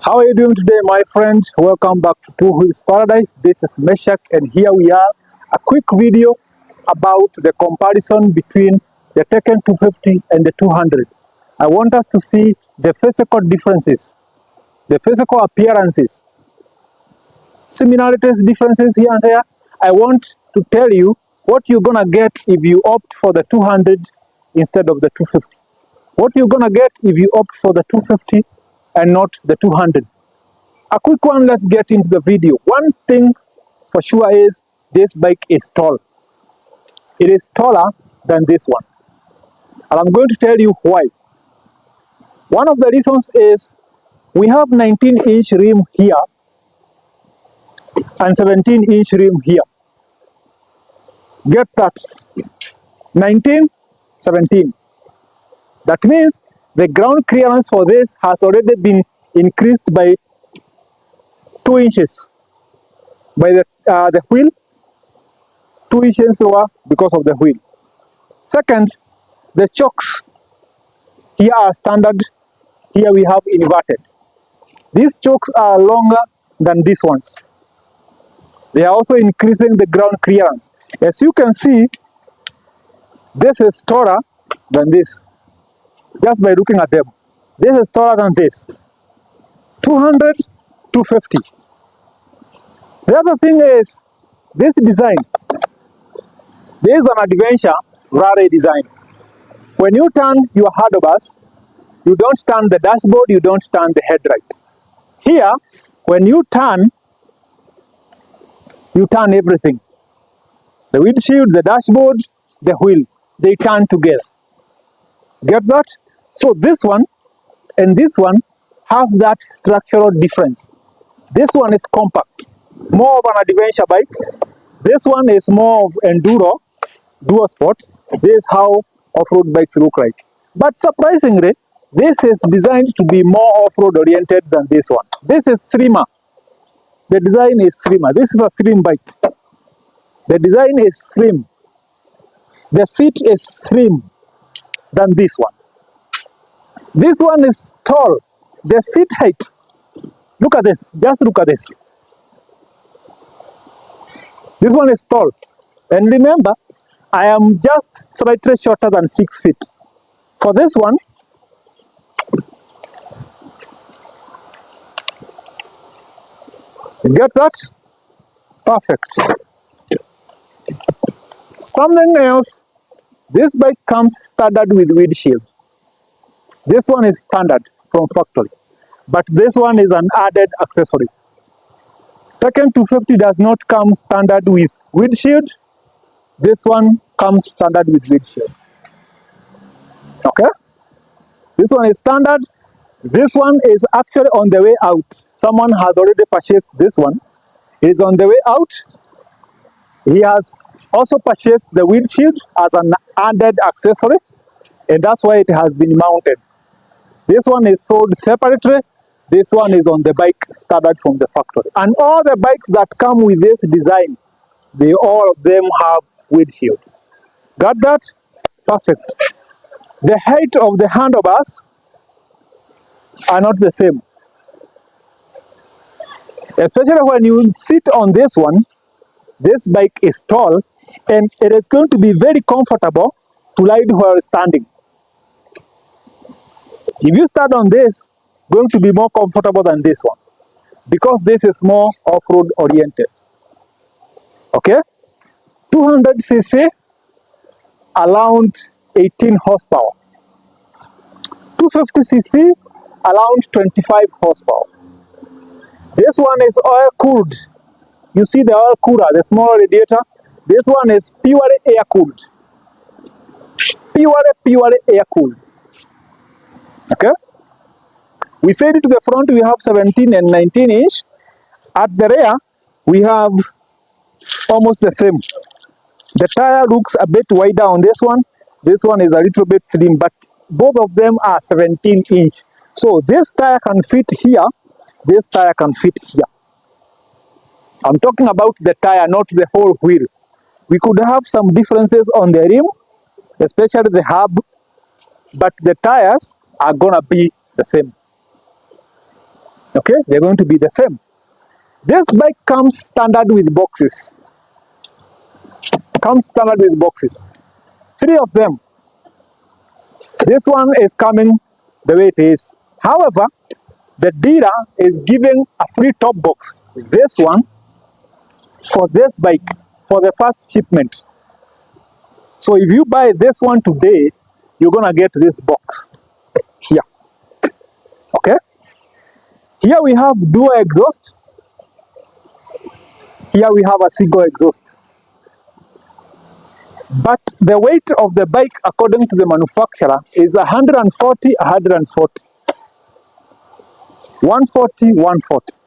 How are you doing today, my friend? Welcome back to Two Wheels Paradise. This is Meshak, and here we are. A quick video about the comparison between the Tekken 250 and the 200. I want us to see the physical differences, the physical appearances, similarities, differences here and there. I want to tell you what you're gonna get if you opt for the 200 instead of the 250. What you're gonna get if you opt for the 250 and not the 200. A quick one, let's get into the video. One thing for sure is this bike is tall. It is taller than this one. And I'm going to tell you why. One of the reasons is we have 19-inch rim here and 17-inch rim here. Get that? 19, 17. That means the ground clearance for this has already been increased by 2 inches by the wheel, 2 inches lower because of the wheel. Second, the chokes here are standard, here we have inverted. These chokes are longer than these ones. They are also increasing the ground clearance. As you can see, this is taller than this. Just by looking at them, this is taller than this. 200, 250. The other thing is this design. This is an adventure rally design. When you turn your handlebars, you don't turn the dashboard, you don't turn the headlight. Here, when you turn everything. The windshield, the dashboard, the wheel, they turn together. Get that? So this one and this one have that structural difference. This one is compact, more of an adventure bike. This one is more of enduro, dual sport. This is how off-road bikes look like. But surprisingly, this is designed to be more off-road oriented than this one. This is slimmer. The design is slimmer. This is a slim bike. The design is slim. The seat is slim than this one. This one is tall. The seat height. Look at this. Just look at this. This one is tall. And remember, I am just slightly shorter than 6 feet. For this one, get that? Perfect. Something else, this bike comes standard with windshield. This one is standard from factory, but this one is an added accessory. Tekken 250 does not come standard with windshield. This one comes standard with windshield. Okay? This one is standard. This one is actually on the way out. Someone has already purchased this one. It is on the way out. He has also purchased the windshield as an added accessory, and that's why it has been mounted. This one is sold separately. This one is on the bike standard from the factory. And all the bikes that come with this design, all of them have windshield. Got that? Perfect. The height of the handlebars are not the same. Especially when you sit on this one, this bike is tall and it is going to be very comfortable to ride while standing. If you stand on this, going to be more comfortable than this one because this is more off-road oriented. Okay? 200cc, around 18 horsepower. 250cc, around 25 horsepower. This one is oil cooled. You see the oil cooler, the small radiator. This one is purely air cooled. Purely air cooled. Okay? We said to the front we have 17 and 19 inch. At the rear, we have almost the same. The tire looks a bit wider on this one. This one is a little bit slim, but both of them are 17 inch. So this tire can fit here. This tire can fit here. I'm talking about the tire, not the whole wheel. We could have some differences on the rim, especially the hub, but the tires are gonna be the same. Okay, they're going to be the same. This bike comes standard with boxes. Comes standard with boxes. 3 of them. This one is coming the way it is. However, the dealer is giving a free top box. This one for this bike for the first shipment. So if you buy this one today, you're gonna get this box here. Okay? Here we have dual exhaust. Here we have a single exhaust. But the weight of the bike, according to the manufacturer, is 140, 140. 140, 140.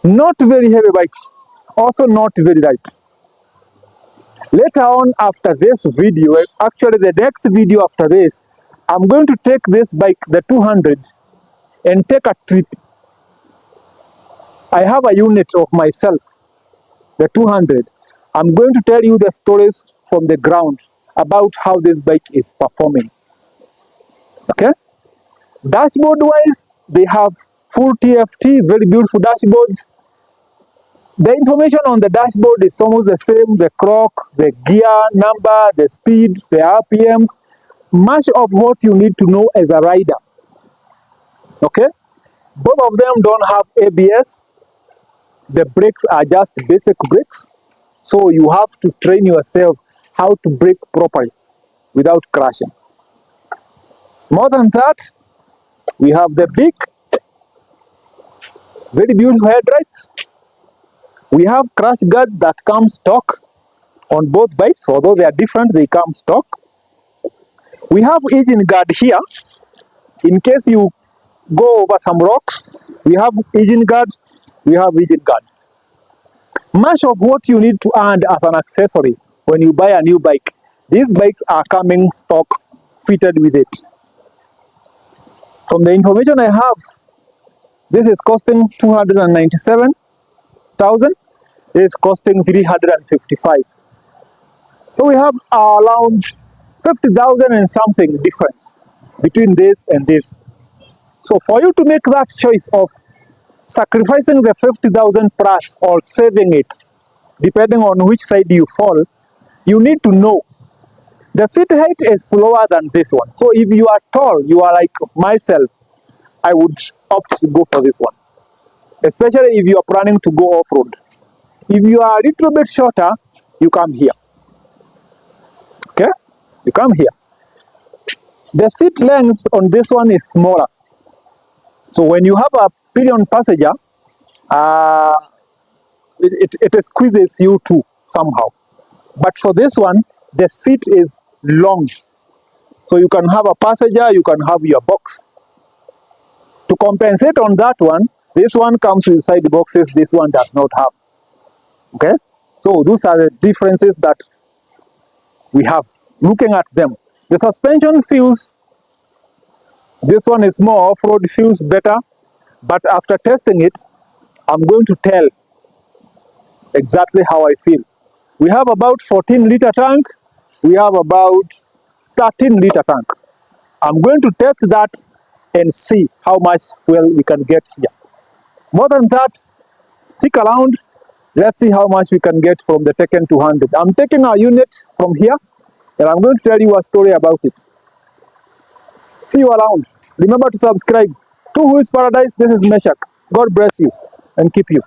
Not very heavy bikes. Also not very light. Later on after this video, actually the next video after this, I'm going to take this bike, the 200, and take a trip. I have a unit of myself, the 200. I'm going to tell you the stories from the ground about how this bike is performing. Okay? Dashboard wise, they have full TFT, very beautiful dashboards. The information on the dashboard is almost the same, the clock, the gear number, the speed, the RPMs, much of what you need to know as a rider. Okay? Both of them don't have ABS. The brakes are just basic brakes. So you have to train yourself how to brake properly without crashing. More than that, we have the big, very beautiful headlights. We have crash guards that come stock on both bikes, although they are different, they come stock. We have engine guard here. In case you go over some rocks, we have engine guard, we have engine guard. Much of what you need to add as an accessory when you buy a new bike, these bikes are coming stock fitted with it. From the information I have, this is costing 297,000. This is costing 355. So we have around 50,000 and something difference between this and this. So for you to make that choice of sacrificing the 50,000 plus or saving it, depending on which side you fall, you need to know the seat height is lower than this one. So if you are tall, you are like myself, I would opt to go for this one, especially if you are planning to go off-road. If you are a little bit shorter, you come here. Okay? You come here. The seat length on this one is smaller. So when you have a pillion passenger, it squeezes you too somehow. But for this one, the seat is long. So you can have a passenger, you can have your box. To compensate on that one, this one comes with side boxes, this one does not have. Okay? So those are the differences that we have. Looking at them, the suspension feels, this one is more off-road, feels better, but after testing it, I'm going to tell exactly how I feel. We have about 14-liter tank, we have about 13-liter tank. I'm going to test that and see how much fuel we can get here. More than that, stick around. Let's see how much we can get from the Tekken 200. I'm taking our unit from here, and I'm going to tell you a story about it. See you around. Remember to subscribe. Two Wheels Paradise, this is Meshach. God bless you and keep you.